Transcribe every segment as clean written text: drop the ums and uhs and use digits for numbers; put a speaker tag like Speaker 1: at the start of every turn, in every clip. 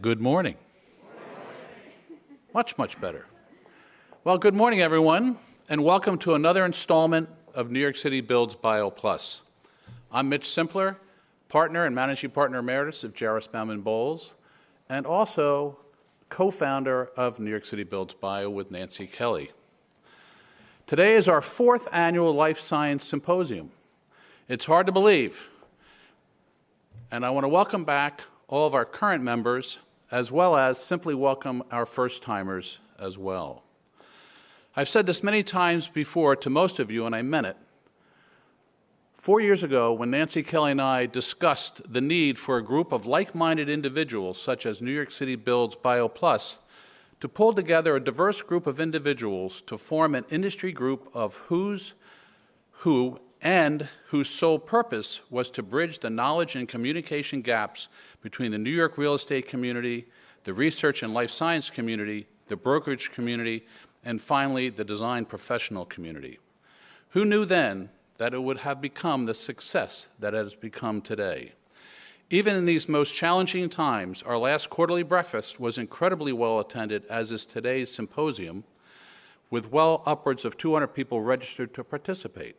Speaker 1: Good morning. Much, much better. Well, good morning, everyone, and welcome to another installment of New York City Builds BioPlus. I'm Mitch Simpler, partner and managing partner emeritus of Jarris Bauman Bowles, and also co-founder of New York City Builds Bio with Nancy Kelly. Today is our 4th annual Life Science Symposium. It's hard to believe, and I want to welcome back all of our current members, as well as simply welcome our first-timers as well. I've said this many times before to most of you, and I meant it. 4 years ago, when Nancy Kelly and I discussed the need for a group of like-minded individuals, such as New York City Builds BioPlus, to pull together a diverse group of individuals to form an industry group of who's who and whose sole purpose was to bridge the knowledge and communication gaps between the New York real estate community, the research and life science community, the brokerage community, and finally, the design professional community. Who knew then that it would have become the success that it has become today? Even in these most challenging times, our last quarterly breakfast was incredibly well attended, as is today's symposium, with well upwards of 200 people registered to participate.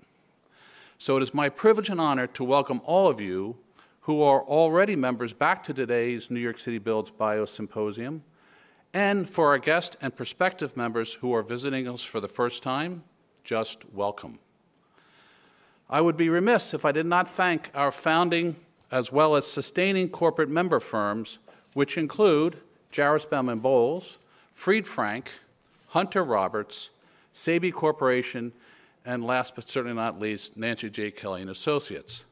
Speaker 1: So it is my privilege and honor to welcome all of you who are already members back to today's New York City Builds Bio Symposium, and for our guest and prospective members who are visiting us for the first time, just welcome. I would be remiss if I did not thank our founding as well as sustaining corporate member firms, which include Jarris Bauman Bowles, Fried Frank, Hunter Roberts, Sabi Corporation, and last but certainly not least, Nancy J. Kelly and Associates.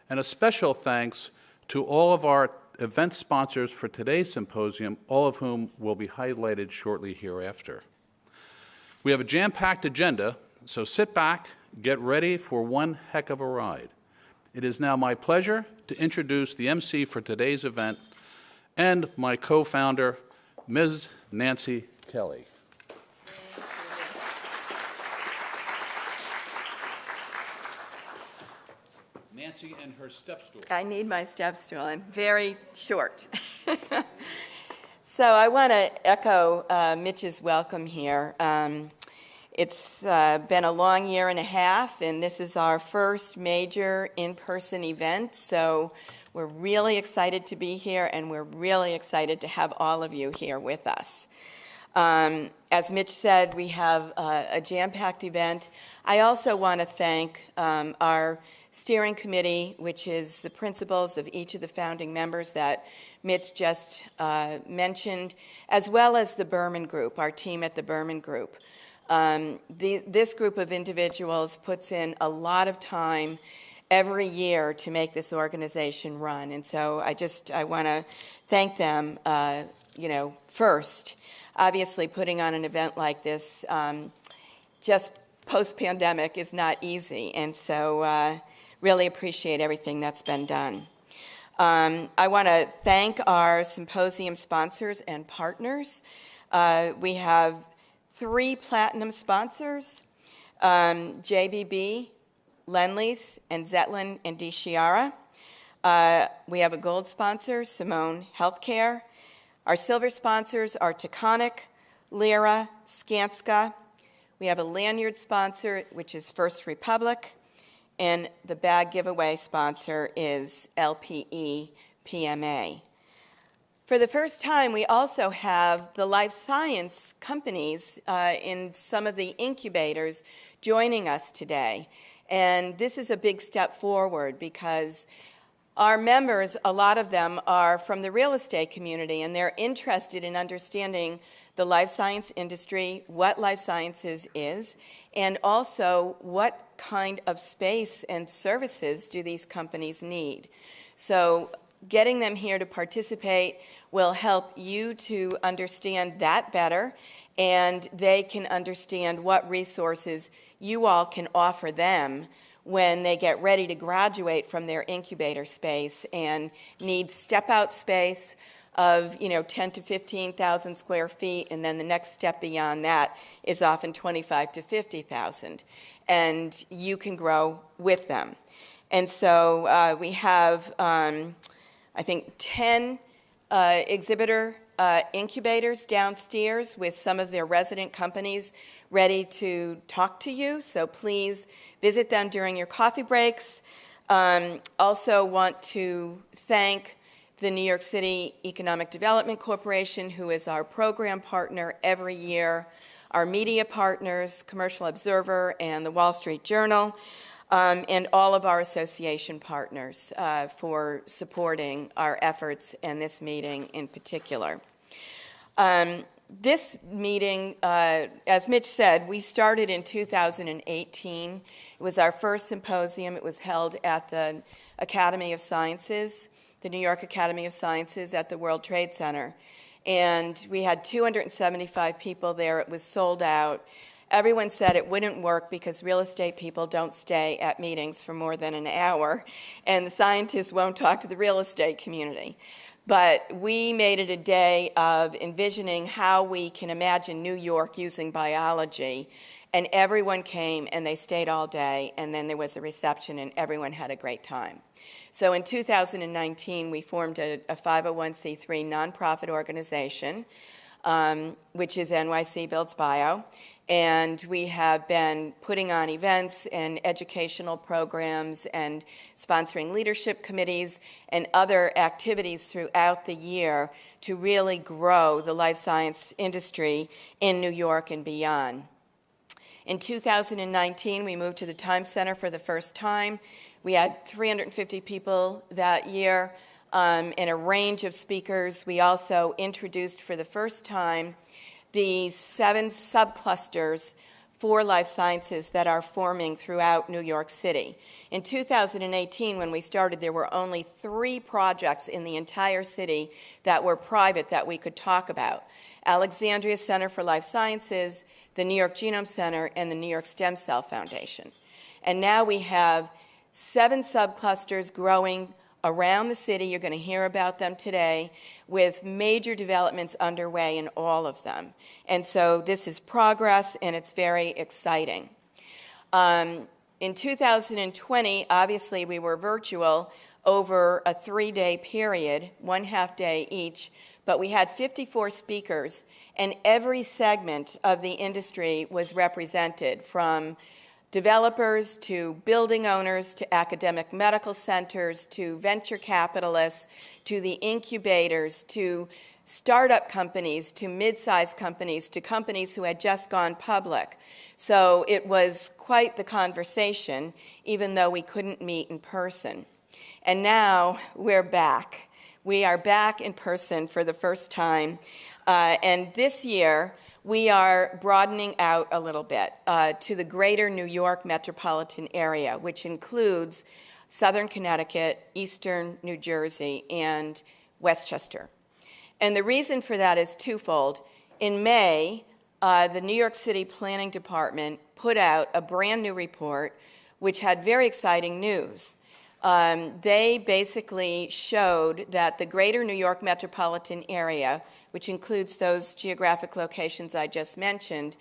Speaker 1: And a special thanks to all of our event sponsors for today's symposium, all of whom will be highlighted shortly hereafter. We have a jam-packed agenda, so sit back, get ready for one heck of a ride. It is now my pleasure to introduce the MC for today's event and my co-founder, Ms. Nancy Kelly. Nancy and her step stool.
Speaker 2: I need my step stool. I'm very short. So I want to echo Mitch's welcome here. It's been a long year and a half, and this is our first major in-person event, so we're really excited to be here, and we're really excited to have all of you here with us. As Mitch said, we have a jam-packed event. I also want to thank our steering committee, which is the principals of each of the founding members that Mitch just mentioned, as well as the Berman Group, our team at the Berman Group. This group of individuals puts in a lot of time every year to make this organization run, and so I want to thank them, first. Obviously, putting on an event like this, just post-pandemic, is not easy, and so really appreciate everything that's been done. I want to thank our symposium sponsors and partners. We have 3 platinum sponsors, JBB, Lendlease, and Zetlin and DiChiara. We have a gold sponsor, Simone Healthcare. Our silver sponsors are Taconic, Lyra, Skanska. We have a lanyard sponsor, which is First Republic, and the bag giveaway sponsor is LPE PMA. For the first time, we also have the life science companies in some of the incubators joining us today. And this is a big step forward because our members, a lot of them are from the real estate community, and they're interested in understanding the life science industry, what life sciences is, and also what kind of space and services do these companies need. So getting them here to participate will help you to understand that better, and they can understand what resources you all can offer them when they get ready to graduate from their incubator space and need step-out space of 10 to 15,000 square feet, and then the next step beyond that is often 25 to 50,000, and you can grow with them. And so we have, I think, 10 exhibitor incubators downstairs with some of their resident companies ready to talk to you, so please visit them during your coffee breaks. Also want to thank the New York City Economic Development Corporation, who is our program partner every year, our media partners, Commercial Observer and the Wall Street Journal, and all of our association partners for supporting our efforts and this meeting in particular. This meeting, as Mitch said, we started in 2018. It was our first symposium. It was held at the Academy of Sciences, the New York Academy of Sciences at the World Trade Center. And we had 275 people there. It was sold out. Everyone said it wouldn't work because real estate people don't stay at meetings for more than an hour, and the scientists won't talk to the real estate community. But we made it a day of envisioning how we can imagine New York using biology, and everyone came and they stayed all day, and then there was a reception and everyone had a great time. So in 2019, we formed a 501c3 nonprofit organization, which is NYC Builds Bio. And we have been putting on events and educational programs and sponsoring leadership committees and other activities throughout the year to really grow the life science industry in New York and beyond. In 2019, we moved to the Times Center for the first time. We had 350 people that year and a range of speakers. We also introduced for the first time the 7 subclusters for life sciences that are forming throughout New York City. In 2018, when we started, there were only 3 projects in the entire city that were private that we could talk about: Alexandria Center for Life Sciences, the New York Genome Center, and the New York Stem Cell Foundation. And now we have 7 subclusters growing around the city. You're going to hear about them today, with major developments underway in all of them. And so this is progress, and it's very exciting. In 2020, obviously, we were virtual over a 3-day period, 1/2 day each, but we had 54 speakers, and every segment of the industry was represented, from developers to building owners to academic medical centers to venture capitalists to the incubators to startup companies to mid-sized companies to companies who had just gone public. So it was quite the conversation, even though we couldn't meet in person. And now we're back. We are back in person for the first time. And this year, we are broadening out a little bit to the greater New York metropolitan area, which includes Southern Connecticut, Eastern New Jersey, and Westchester. And the reason for that is twofold. In May, the New York City Planning Department put out a brand new report which had very exciting news. They basically showed that the greater New York metropolitan area, which includes those geographic locations I just mentioned,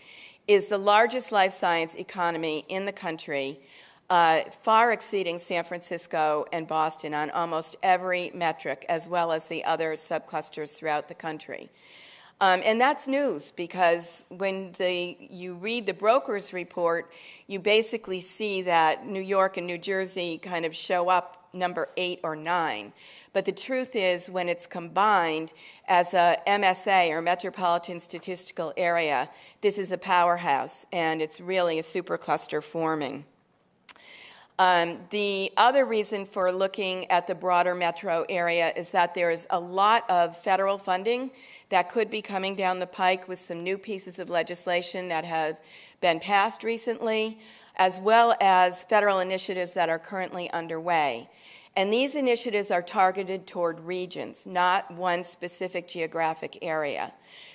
Speaker 2: is the largest life science economy in the country, far exceeding San Francisco and Boston on almost every metric, as well as the other subclusters throughout the country. And that's news, because when you read the broker's report, you basically see that New York and New Jersey kind of show up number 8 or 9. But the truth is, when it's combined as a MSA, or Metropolitan Statistical Area, this is a powerhouse, and it's really a supercluster forming. The other reason for looking at the broader metro area is that there's a lot of federal funding that could be coming down the pike with some new pieces of legislation that have been passed recently, as well as federal initiatives that are currently underway. And these initiatives are targeted toward regions, not one specific geographic area.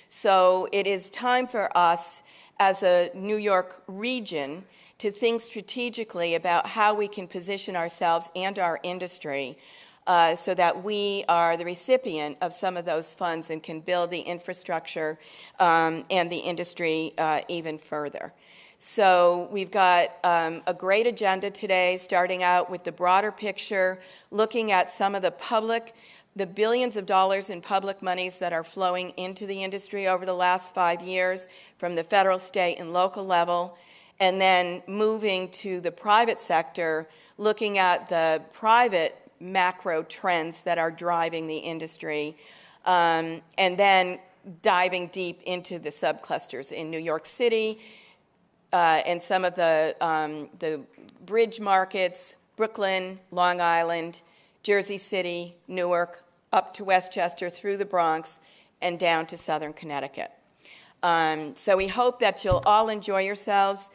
Speaker 2: So it is time for us as a New York region to think strategically about how we can position ourselves and our industry so that we are the recipient of some of those funds and can build the infrastructure and the industry even further. So we've got a great agenda today, starting out with the broader picture, looking at some of the public the billions of dollars in public monies that are flowing into the industry over the last 5 years from the federal, state, and local level, and then moving to the private sector, looking at the private macro trends that are driving the industry, and then diving deep into the subclusters in New York City and some of the bridge markets, Brooklyn, Long Island, Jersey City, Newark, up to Westchester, through the Bronx, and down to Southern Connecticut. So we hope that you'll all enjoy yourselves.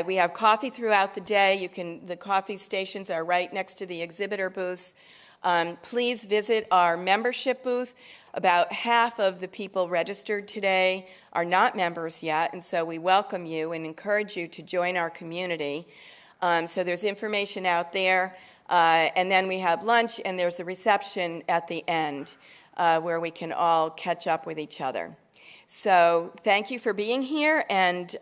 Speaker 2: We have coffee throughout the day. The coffee stations are right next to the exhibitor booths. Please visit our membership booth. About half of the people registered today are not members yet, and so we welcome you and encourage you to join our community. So there's information out there, and then we have lunch, and there's a reception at the end where we can all catch up with each other. So thank you for being here, and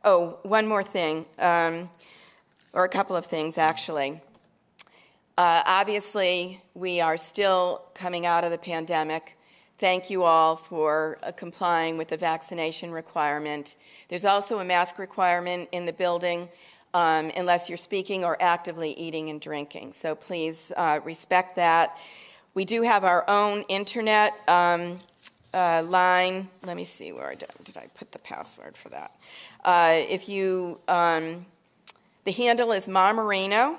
Speaker 2: one more thing, or a couple of things, actually. Obviously, we are still coming out of the pandemic. Thank you all for complying with the vaccination requirement. There's also a mask requirement in the building unless you're speaking or actively eating and drinking. So please respect that. We do have our own internet line. Let me see, where did I put the password for that? The handle is Marmarino,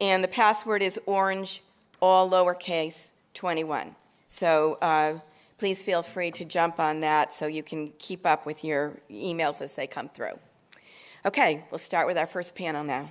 Speaker 2: and the password is orange, all lowercase, 21. So please feel free to jump on that so you can keep up with your emails as they come through. Okay, we'll start with our first panel now.